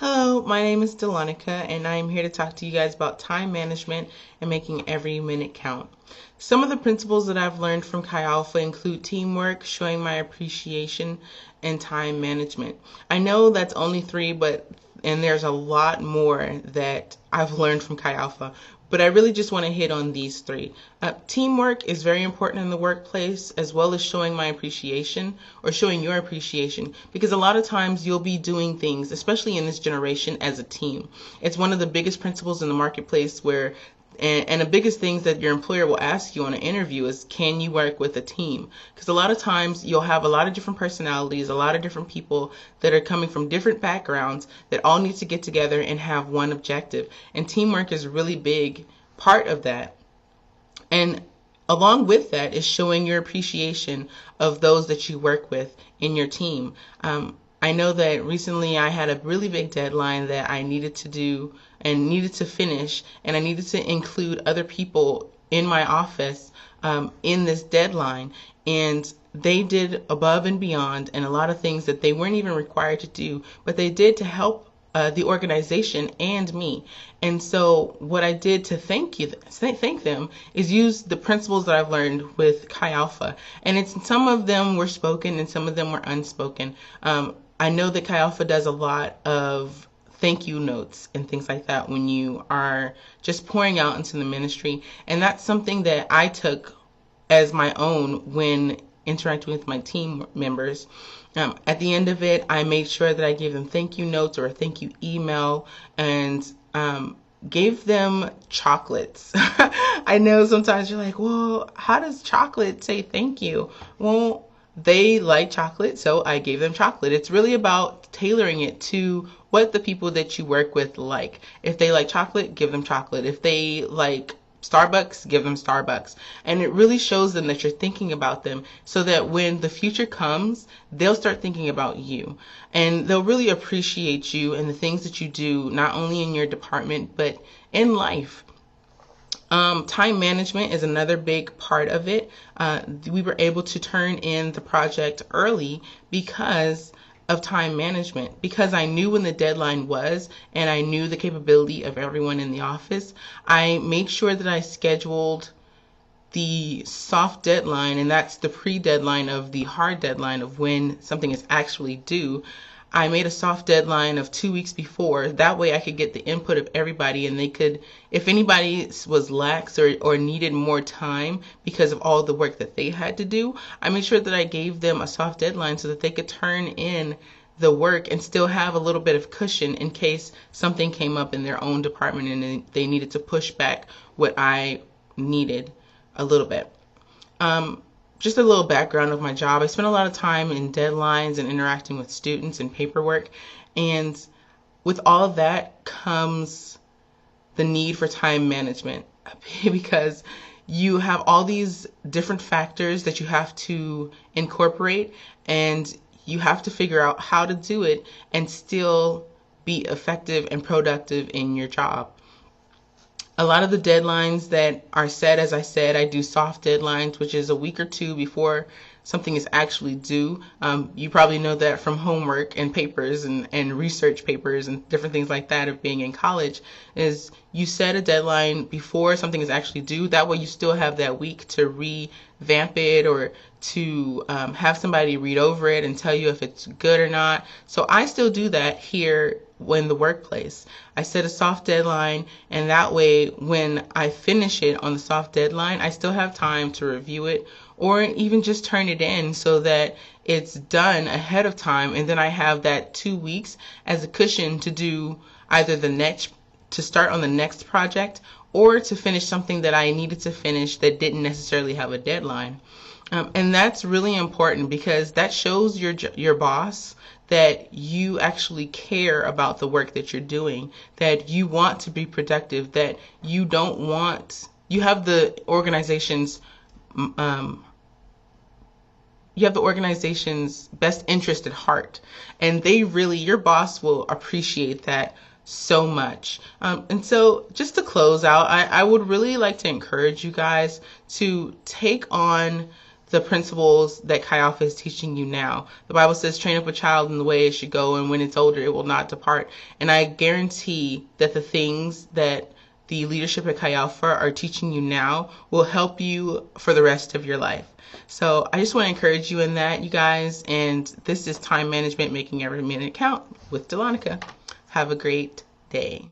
Hello, my name is Delonica, and I am here to talk to you guys about time management and making every minute count. Some of the principles that I've learned from Chi Alpha include teamwork, showing my appreciation, and time management. I know that's only three, and there's a lot more that I've learned from Chi Alpha, but I really just want to hit on these three. Teamwork is very important in the workplace, as well as showing my appreciation or showing your appreciation, because a lot of times you'll be doing things, especially in this generation, as a team. It's one of the biggest principles in the marketplace where and the biggest things that your employer will ask you on an interview is, can you work with a team? Because a lot of times you'll have a lot of different personalities, a lot of different people that are coming from different backgrounds that all need to get together and have one objective. And teamwork is a really big part of that. And along with that is showing your appreciation of those that you work with in your team. I know that recently I had a really big deadline that I needed to do and needed to finish, and I needed to include other people in my office in this deadline. And they did above and beyond, and a lot of things that they weren't even required to do, but they did to help the organization and me. And so what I did to thank them is use the principles that I've learned with Chi Alpha. And some of them were spoken and some of them were unspoken. I know that Chi Alpha does a lot of thank you notes and things like that when you are just pouring out into the ministry. And that's something that I took as my own when interacting with my team members. At the end of it, I made sure that I gave them thank you notes or a thank you email, and gave them chocolates. I know sometimes you're like, well, how does chocolate say thank you? Well, they like chocolate, so I gave them chocolate. It's really about tailoring it to what the people that you work with like. If they like chocolate, give them chocolate. If they like Starbucks, give them Starbucks. And it really shows them that you're thinking about them, so that when the future comes, they'll start thinking about you. And they'll really appreciate you and the things that you do, not only in your department, but in life. Time management is another big part of it. We were able to turn in the project early because of time management, because I knew when the deadline was and I knew the capability of everyone in the office. I made sure that I scheduled the soft deadline, and that's the pre-deadline of the hard deadline of when something is actually due. I made a soft deadline of 2 weeks before. That way I could get the input of everybody, and they could, if anybody was lax or needed more time because of all the work that they had to do, I made sure that I gave them a soft deadline so that they could turn in the work and still have a little bit of cushion in case something came up in their own department and they needed to push back what I needed a little bit. Just a little background of my job. I spent a lot of time in deadlines and interacting with students and paperwork. And with all of that comes the need for time management, because you have all these different factors that you have to incorporate, and you have to figure out how to do it and still be effective and productive in your job. A lot of the deadlines that are set, as I said, I do soft deadlines, which is a week or two before something is actually due. You probably know that from homework and papers and research papers and different things like that of being in college, is you set a deadline before something is actually due. That way you still have that week to revamp it or to have somebody read over it and tell you if it's good or not. So I still do that here in the workplace. I set a soft deadline, and that way when I finish it on the soft deadline, I still have time to review it or even just turn it in so that it's done ahead of time, and then I have that 2 weeks as a cushion to do either to start on the next project or to finish something that I needed to finish that didn't necessarily have a deadline. And that's really important, because that shows your boss that you actually care about the work that you're doing, that you want to be productive, that you have the organization's best interest at heart, and your boss will appreciate that so much. And so just to close out, I would really like to encourage you guys to take on the principles that Chi Alpha is teaching you now. The Bible says, train up a child in the way it should go, and when it's older, it will not depart. And I guarantee that the things that the leadership at Chi Alpha are teaching you now will help you for the rest of your life. So I just want to encourage you in that, you guys. And this is Time Management, Making Every Minute Count with Delonica. Have a great day.